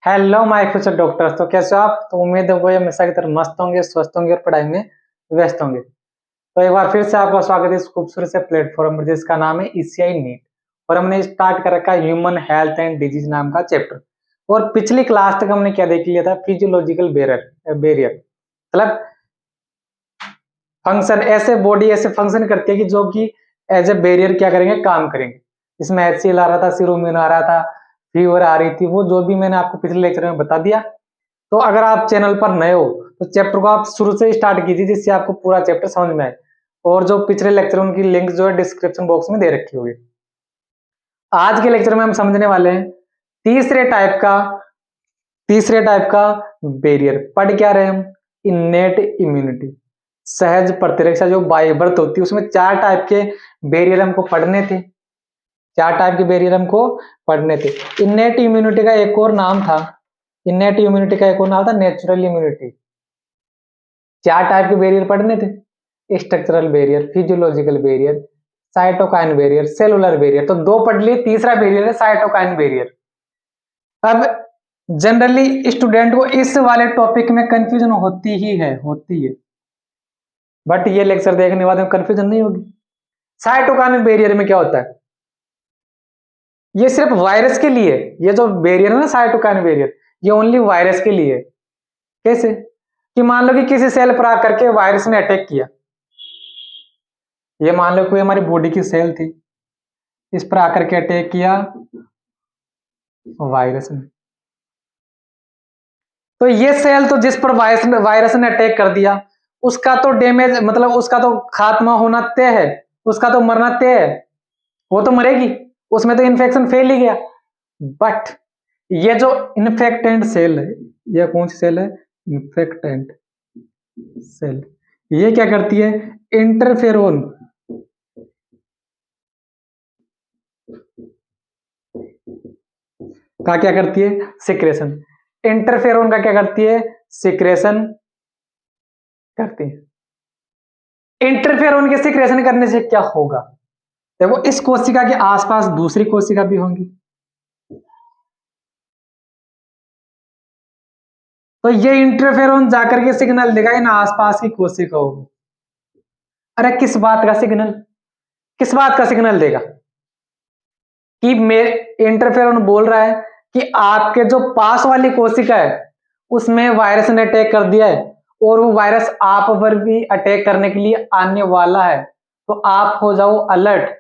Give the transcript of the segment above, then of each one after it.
Hello my future doctors. तो कैसे हो आप? तो उम्मीद है वो हमेशा की तरह मस्त होंगे, स्वस्थ होंगे और पढ़ाई में व्यस्त होंगे। तो एक बार फिर से आपका स्वागत है इस खूबसूरत से प्लेटफॉर्म पर जिसका नाम है ईसीआई नीट। और हमने स्टार्ट कर रखा है ह्यूमन हेल्थ एंड डिजीज नाम का चैप्टर। और पिछली क्लास तक हमने क्या देख लिया था? फिजियोलॉजिकल बैरियर मतलब फंक्शन, ऐसे बॉडी ऐसे फंक्शन करती है कि जो कि एज ए बैरियर क्या करेंगे, काम करेंगे। इसमें HCl आ रहा था, सीरोमिन आ रहा था, फीवर आ रही थी, वो जो भी मैंने आपको पिछले लेक्चर में बता दिया। तो अगर आप चैनल पर नए हो तो चैप्टर को आप शुरू से स्टार्ट कीजिए जिससे आपको पूरा चैप्टर समझ में आए। और जो पिछले लेक्चर उनकी लिंक जो है डिस्क्रिप्शन बॉक्स में दे रखी होगी। आज के लेक्चर में हम समझने वाले हैं तीसरे टाइप का बैरियर। पढ़ क्या रहे हम? इनेट इम्यूनिटी, सहज प्रतिरक्षा जो बाय बर्थ होती है। उसमें चार टाइप के बैरियर हमको पढ़ने थे। इनेट इम्यूनिटी का एक और नाम था नेचुरल इम्यूनिटी। चार टाइप के बैरियर पढ़ने थे: structural barrier, physiological barrier, cytokine barrier, cellular barrier. तो दो पढ़ लिए, तीसरा बैरियर है साइटोकाइन बैरियर। अब जनरली स्टूडेंट को इस वाले टॉपिक में कंफ्यूजन होती है। बट ये लेक्चर देखने के बाद कंफ्यूजन नहीं होगी। साइटोकाइन बैरियर में क्या होता है? ये सिर्फ वायरस के लिए, ये जो बैरियर है ना साइटोकाइन बैरियर, ये ओनली वायरस के लिए। कैसे? कि मान लो कि किसी सेल पर आकर के वायरस ने अटैक किया। ये मान लो कोई हमारी बॉडी की सेल थी, इस पर आकर के अटैक किया वायरस ने। तो ये सेल तो जिस पर वायरस ने अटैक कर दिया, उसका तो डैमेज मतलब उसका तो खात्मा होना तय है, उसका तो मरना तय है। वो तो मरेगी, उसमें तो इन्फेक्शन फैल ही गया। बट ये जो इन्फेक्टेंट सेल है, ये कौन सी सेल है? इन्फेक्टेंट सेल। ये क्या करती है? इंटरफेरोन का क्या करती है? सिक्रेशन। इंटरफेरोन का क्या करती है? सिक्रेशन करती है। इंटरफेरोन के सिक्रेशन करने से क्या होगा? देखो, इस कोशिका के आसपास दूसरी कोशिका भी होंगी, तो ये इंटरफेरोन जाकर के सिग्नल देगा इन आसपास की कोशिकाओं को। अरे किस बात का सिग्नल देगा? कि इंटरफेरोन बोल रहा है कि आपके जो पास वाली कोशिका है उसमें वायरस ने अटैक कर दिया है और वो वायरस आप पर भी अटैक करने के लिए आने वाला है, तो आप हो जाओ अलर्ट।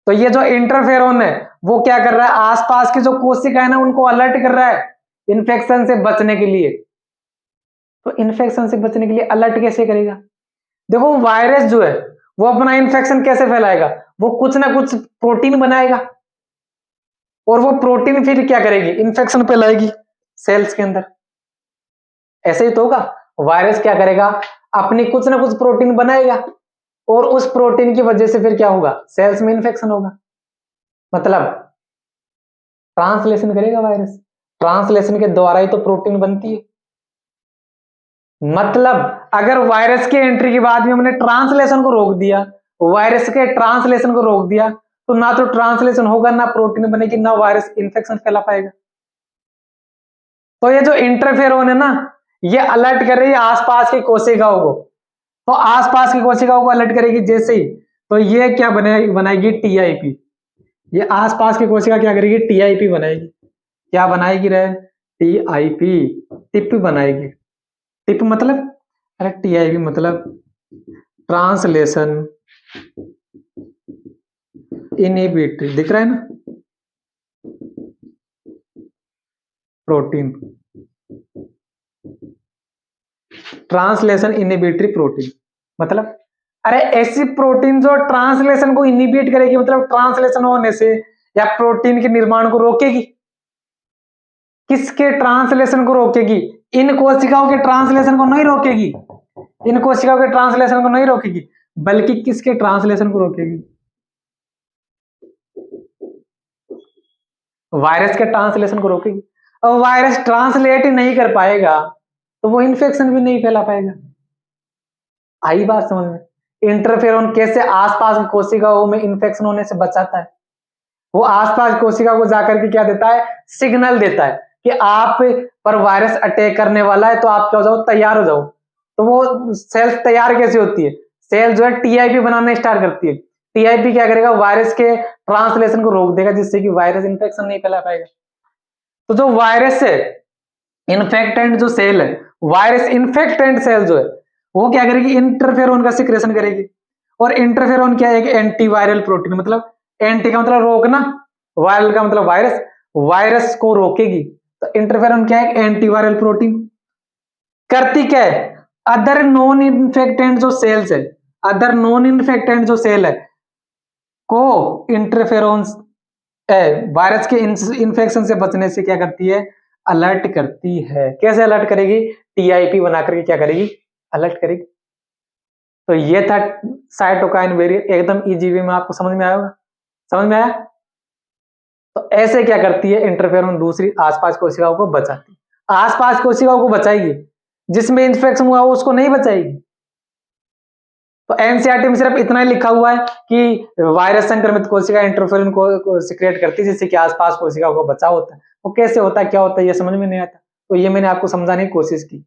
तो ये जो इंटरफेरोन है वो क्या कर रहा है? आसपास की जो कोशिका है ना उनको अलर्ट कर रहा है इन्फेक्शन से बचने के लिए। तो इन्फेक्शन से बचने के लिए अलर्ट कैसे करेगा? देखो, वायरस जो है वो अपना इन्फेक्शन कैसे फैलाएगा? वो कुछ ना कुछ प्रोटीन बनाएगा और वो प्रोटीन फिर क्या करेगी? इन्फेक्शन फैलाएगी सेल्स के अंदर। ऐसे ही तो होगा। वायरस क्या करेगा? अपनी कुछ ना कुछ प्रोटीन बनाएगा और उस प्रोटीन की वजह से फिर क्या होगा? सेल्स में इन्फेक्शन होगा। मतलब ट्रांसलेशन करेगा वायरस। ट्रांसलेशन के द्वारा ही तो प्रोटीन बनती है। मतलब अगर वायरस के एंट्री के बाद में हमने ट्रांसलेशन को रोक दिया, वायरस के ट्रांसलेशन को रोक दिया, तो ना तो ट्रांसलेशन होगा, ना प्रोटीन बनेगी, ना वायरस इन्फेक्शन फैला पाएगा। तो ये जो इंटरफेरोन है ना, ये अलर्ट कर रही है आसपास की कोशिकाओं को। तो आसपास की कोशिकाओं को अलर्ट करेगी जैसे ही, तो ये क्या बनाएगी? टीआईपी। ये आसपास की कोशिका क्या करेगी? टीआईपी बनाएगी। क्या बनाएगी रे? टीआईपी, टिप बनाएगी। टिप मतलब, अरे टीआईपी मतलब ट्रांसलेशन इनहिबिटरी, दिख रहा है ना? Protein, translation inhibitory protein. मतलब अरे ऐसी प्रोटीन जो ट्रांसलेशन को इनहिबिट करेगी, मतलब ट्रांसलेशन होने से या प्रोटीन के निर्माण को रोकेगी। किसके ट्रांसलेशन को रोकेगी? इन कोशिकाओं के ट्रांसलेशन को नहीं रोकेगी, इन कोशिकाओं के ट्रांसलेशन को नहीं रोकेगी, बल्कि किसके ट्रांसलेशन को रोकेगी? वायरस के ट्रांसलेशन को रोकेगी। अब वायरस ट्रांसलेट ही नहीं कर पाएगा तो वो इन्फेक्शन भी नहीं फैला पाएगा। आई बात समझ में? इंटरफेरोन कैसे आसपास की कोशिकाओं में इन्फेक्शन होने से बचाता है? वो आसपास कोशिका को जाकर के क्या देता है? सिग्नल देता है कि आप पर वायरस अटैक करने वाला है, तो आप क्या हो जाओ, तैयार हो जाओ। तो वो सेल्स तैयार कैसे होती है, सेल जो है टीआईपी बनाना स्टार्ट करती है। टीआईपी क्या करेगा, वायरस के ट्रांसलेशन को रोक देगा, जिससे कि वायरस इन्फेक्शन नहीं फैला पाएगा। तो जो वायरस है इन्फेक्टेंट जो सेल है, वायरस इन्फेक्टेंट सेल जो है, वो क्या करेगी, इंटरफेरोन का सिक्रेशन करेगी। और इंटरफेरोन क्या है, एक एंटीवायरल प्रोटीन, मतलब एंटी का मतलब रोकना, वायरल का मतलब वायरस, वायरस को रोकेगी। तो इंटरफेरोन क्या है, एंटीवायरल प्रोटीन। करती क्या है, अदर नॉन इन्फेक्टेंट जो सेल्स है, अदर नॉन इन्फेक्टेंट जो सेल है को इंटरफेरोन वायरस के इन्फेक्शन से बचने से क्या करती है, अलर्ट करती है। कैसे अलर्ट करेगी, टीआईपी बना करके क्या करेगी, अलर्ट करेगी। तो ये था साइटोकाइन वेरिएंट, एकदम इजी वे में आपको समझ में आया होगा, समझ में आया। तो ऐसे क्या करती है, इंटरफेरोन दूसरी आसपास कोशिकाओं को बचाती है, आसपास कोशिकाओं को बचाएगी, जिसमें इन्फेक्शन हुआ हो उसको नहीं बचाएगी। तो एनसीईआरटी में सिर्फ इतना ही लिखा हुआ है कि वायरस संक्रमित कोशिका इंटरफेरोन को सिक्रेट करती है, जिससे कि आसपास कोशिकाओं को बचाव होता है। वो कैसे होता है, क्या होता है, ये समझ में नहीं आता। तो ये मैंने आपको समझाने की कोशिश की,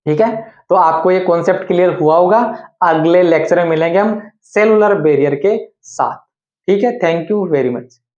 ठीक है। तो आपको ये कॉन्सेप्ट क्लियर हुआ होगा। अगले लेक्चर में मिलेंगे हम सेलुलर बैरियर के साथ, ठीक है। Thank you very much.